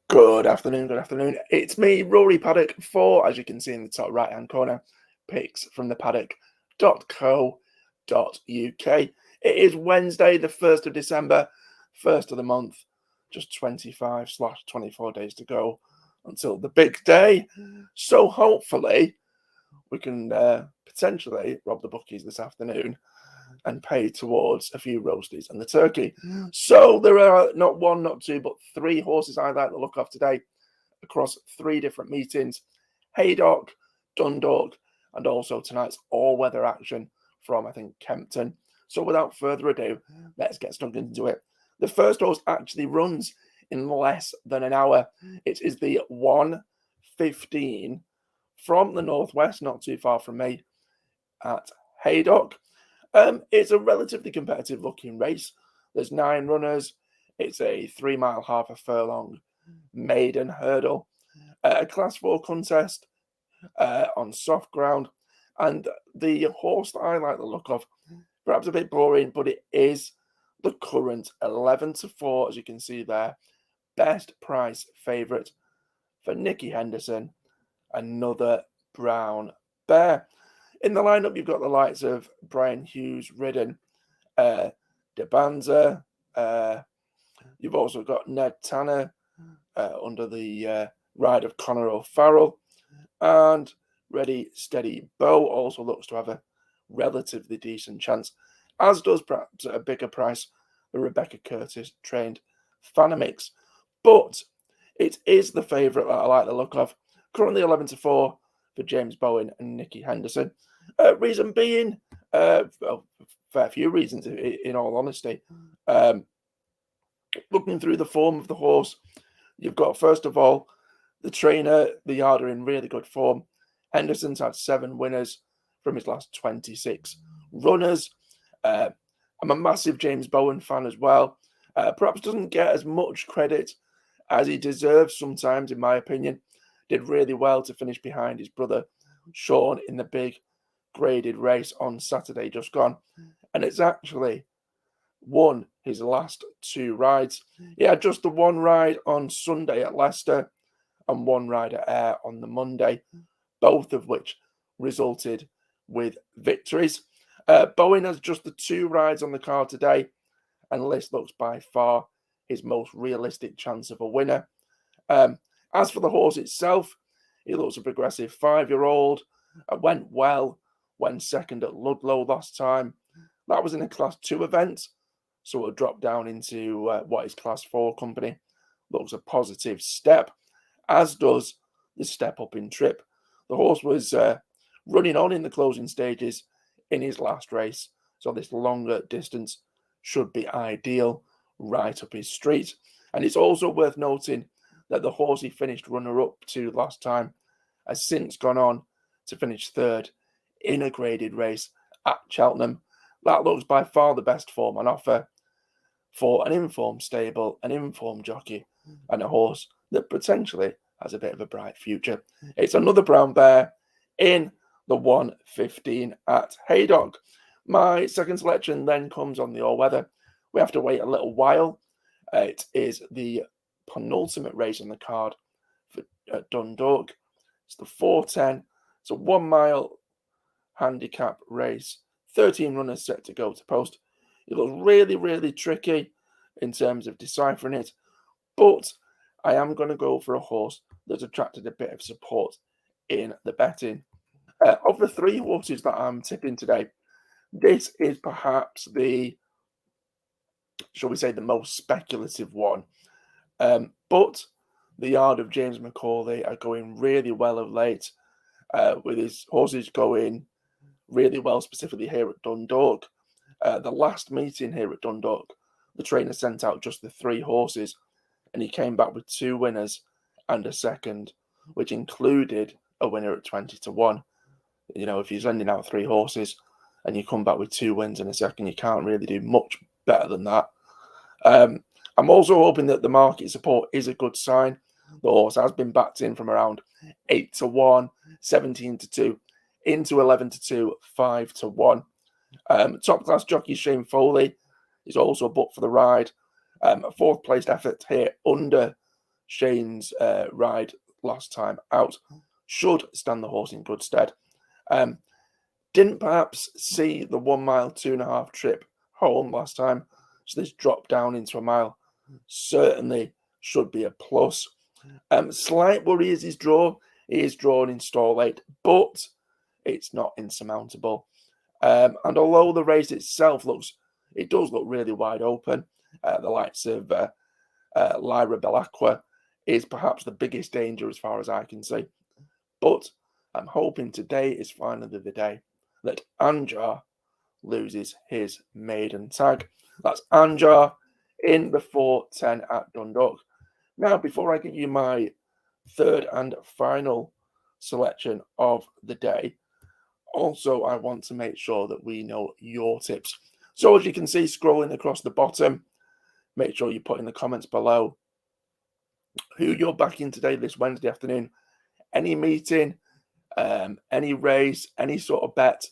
Good afternoon, good afternoon. It's me, Rory Paddock, for, as you can see in the top right-hand corner, picks from the paddock.co.uk. It is Wednesday, the 1st of December, first of the month, just 25/24 days to go until the big day. So hopefully we can potentially rob the bookies this afternoon and pay towards a few roasties and the turkey. So there are not one, not two, but three horses I like the look of today across three different meetings: Haydock, Dundalk, and also tonight's all-weather action from, I think, Kempton. So without further ado, let's get stuck into it. The first horse actually runs in less than an hour. It is the 1:15 from the northwest, not too far from me, at Haydock. It's a relatively competitive looking race. There's 9 runners. It's a 3 mile, half a furlong maiden hurdle, a class 4 contest on soft ground. And the horse that I like the look of, perhaps a bit boring, but it is the current 11-4, as you can see there, best price favourite for Nicky Henderson, another brown bear. In the lineup, you've got the likes of Brian Hughes ridden, De Banza. You've also got Ned Tanner under the ride of Conor O'Farrell. And Ready Steady Bow also looks to have a relatively decent chance, as does perhaps at a bigger price the Rebecca Curtis trained Fanamix. But it is the favourite that I like the look of. Currently 11-4 for James Bowen and Nicky Henderson. Reason being, well, fair few reasons, in all honesty. Looking through the form of the horse, you've got, first of all, the trainer, the yard, are in really good form. Henderson's had 7 winners from his last 26 runners. I'm a massive James Bowen fan as well. Perhaps doesn't get as much credit as he deserves sometimes, in my opinion. Did really well to finish behind his brother Sean in the big graded race on Saturday just gone. And it's actually won his last 2 rides. He had just the 1 ride on Sunday at Leicester and 1 ride at Ayr on the Monday, both of which resulted with victories. Bowen has just the 2 rides on the card today, and this looks by far his most realistic chance of a winner. As for the horse itself, he looks a progressive 5-year-old. Went well, went second at Ludlow last time. That was in a Class 2 event, so it'll drop down into what is Class 4 company. Looks a positive step, as does the step up in trip. The horse was running on in the closing stages in his last race, so this longer distance should be ideal right up his street. And it's also worth noting that the horse he finished runner-up to last time has since gone on to finish 3rd in a graded race at Cheltenham. That looks by far the best form on offer for an informed stable, an informed jockey, and a horse that potentially has a bit of a bright future. It's another brown bear in the 1:15 at Haydock. My second selection then comes on the all-weather. We have to wait a little while. It is the penultimate race on the card for Dundalk. It's the 4:10. It's a 1-mile handicap race. 13 runners set to go to post. It looks really, really tricky in terms of deciphering it, but I am going to go for a horse that's attracted a bit of support in the betting. Of the 3 horses that I'm tipping today, this is perhaps the, shall we say, the most speculative one. But the yard of James McCauley are going really well of late, with his horses going really well, specifically here at Dundalk. The last meeting here at Dundalk, the trainer sent out just the 3 horses, and he came back with 2 winners and a second, which included a winner at 20-1. You know, if you're sending out 3 horses and you come back with 2 wins and a second, you can't really do much better than that. I'm also hoping that the market support is a good sign. The horse has been backed in from around 8-1, 17-2, into 11-2, 5-1. Top class jockey Shane Foley is also booked for the ride. A 4th placed effort here under Shane's ride last time out should stand the horse in good stead. Didn't perhaps see the 1 mile, 2.5 trip home last time, so this drop down into a mile certainly should be a plus. Slight worry is his draw. He is drawn in stall 8, but it's not insurmountable. And although the race itself does look really wide open, the likes of Lyra Belacqua is perhaps the biggest danger as far as I can see. But I'm hoping today is finally the day that Anjar loses his maiden tag. That's Anjar in the 4:10 at Dundalk. Now, before I give you my third and final selection of the day, also I want to make sure that we know your tips. So as you can see scrolling across the bottom, make sure you put in the comments below who you're backing today, this Wednesday afternoon. Any meeting, any race, any sort of bet,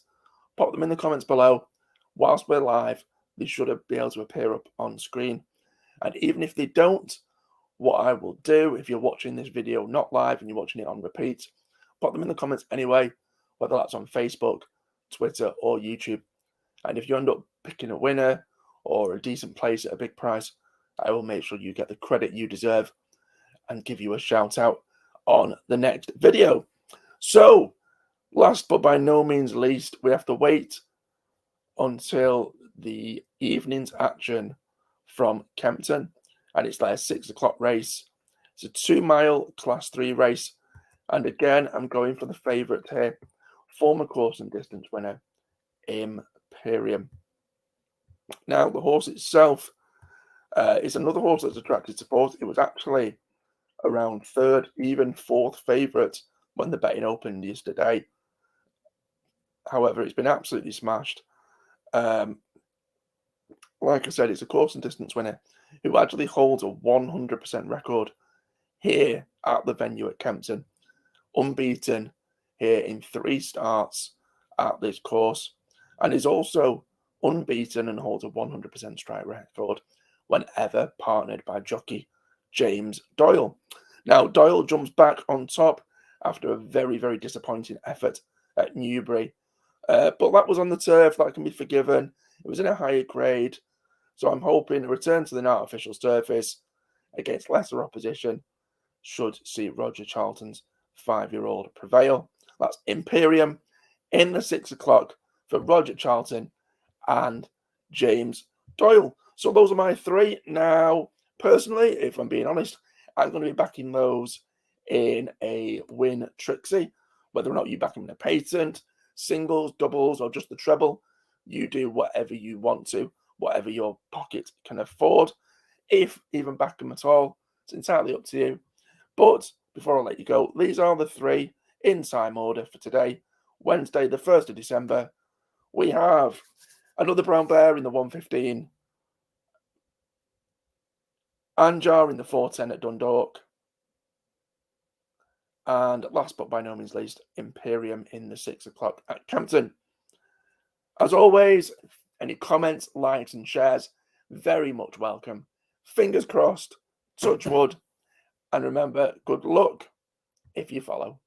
pop them in the comments below. Whilst we're live, they should be able to appear up on screen. And even if they don't, what I will do, if you're watching this video not live and you're watching it on repeat, pop them in the comments anyway, whether that's on Facebook, Twitter, or YouTube. And if you end up picking a winner or a decent place at a big price, I will make sure you get the credit you deserve and give you a shout out on the next video. So, last but by no means least, we have to wait until the evening's action from Kempton, and it's their 6 o'clock race. It's a 2 mile class 3 race, and again I'm going for the favourite here, former course and distance winner Imperium. Now the horse itself is another horse that's attracted support. It was actually around 3rd, even 4th favourite when the betting opened yesterday. However, it's been absolutely smashed. Like I said, it's a course and distance winner who actually holds a 100% record here at the venue at Kempton. Unbeaten here in 3 starts at this course, and is also unbeaten and holds a 100% strike record whenever partnered by jockey James Doyle. Now, Doyle jumps back on top after a very, very disappointing effort at Newbury. But that was on the turf, that can be forgiven. It was in a higher grade. So I'm hoping a return to the artificial surface against lesser opposition should see Roger Charlton's 5-year-old prevail. That's Imperium in the 6 o'clock for Roger Charlton and James Doyle. So those are my 3. Now, personally, if I'm being honest, I'm going to be backing those in a win Trixie. Whether or not you back them in a patent, singles, doubles, or just the treble, you do whatever you want to, whatever your pocket can afford. If even back them at all, it's entirely up to you. But before I let you go, these are the 3 in time order for today, Wednesday, the 1st of December. We have another Brown Bear in the 1:15, Anjar in the 4:10 at Dundalk, and last but by no means least, Imperium in the 6 o'clock at Kempton. As always, any comments, likes, and shares, very much welcome. Fingers crossed, touch wood, and remember, good luck if you follow.